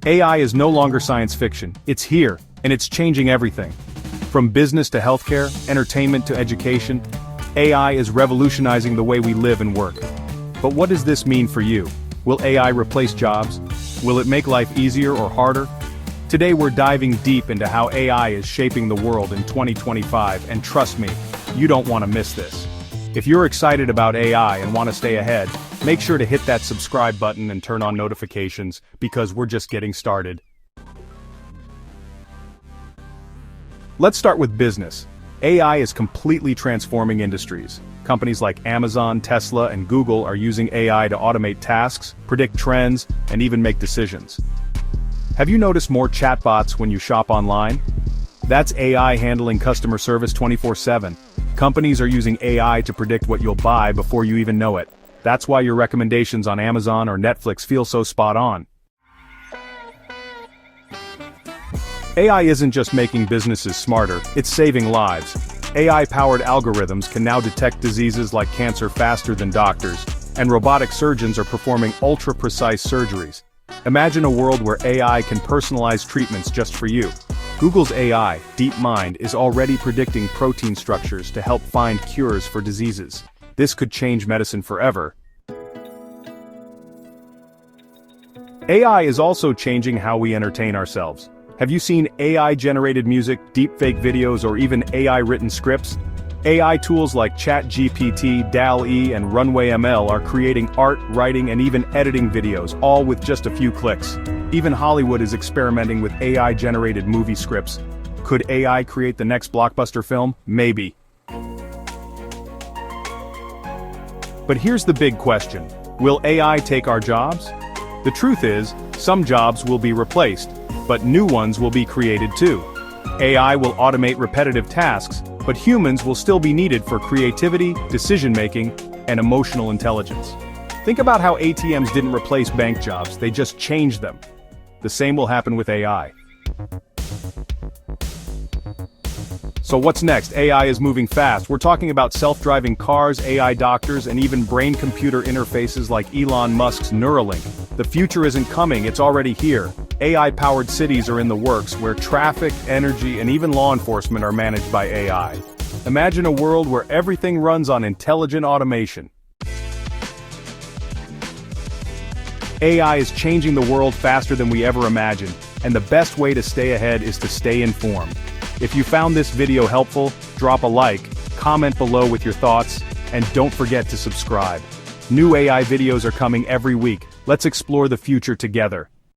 AI is no longer science fiction, it's here, and it's changing everything. From business to healthcare, entertainment to education, AI is revolutionizing the way we live and work. But what does this mean for you? Will AI replace jobs? Will it make life easier or harder? Today we're diving deep into how AI is shaping the world in 2025, and trust me, you don't want to miss this. If you're excited about AI and want to stay ahead, make sure to hit that subscribe button and turn on notifications, because we're just getting started. Let's start with business. AI is completely transforming industries. Companies like Amazon, Tesla, and Google are using AI to automate tasks, predict trends, and even make decisions. Have you noticed more chatbots when you shop online? That's AI handling customer service 24/7. Companies are using AI to predict what you'll buy before you even know it. That's why your recommendations on Amazon or Netflix feel so spot on. AI isn't just making businesses smarter, it's saving lives. AI-powered algorithms can now detect diseases like cancer faster than doctors, and robotic surgeons are performing ultra-precise surgeries. Imagine a world where AI can personalize treatments just for you. Google's AI, DeepMind, is already predicting protein structures to help find cures for diseases. This could change medicine forever. AI is also changing how we entertain ourselves. Have you seen AI-generated music, deepfake videos, or even AI-written scripts? AI tools like ChatGPT, DALL-E, and Runway ML are creating art, writing, and even editing videos, all with just a few clicks. Even Hollywood is experimenting with AI-generated movie scripts. Could AI create the next blockbuster film? Maybe. But here's the big question. Will AI take our jobs? The truth is, some jobs will be replaced, but new ones will be created too. AI will automate repetitive tasks, but humans will still be needed for creativity, decision-making, and emotional intelligence. Think about how ATMs didn't replace bank jobs, they just changed them. The same will happen with AI. So what's next? AI is moving fast. We're talking about self-driving cars, AI doctors, and even brain-computer interfaces like Elon Musk's Neuralink. The future isn't coming, it's already here. AI-powered cities are in the works, where traffic, energy, and even law enforcement are managed by AI. Imagine a world where everything runs on intelligent automation. AI is changing the world faster than we ever imagined, and the best way to stay ahead is to stay informed. If you found this video helpful, drop a like, comment below with your thoughts, and don't forget to subscribe. New AI videos are coming every week. Let's explore the future together.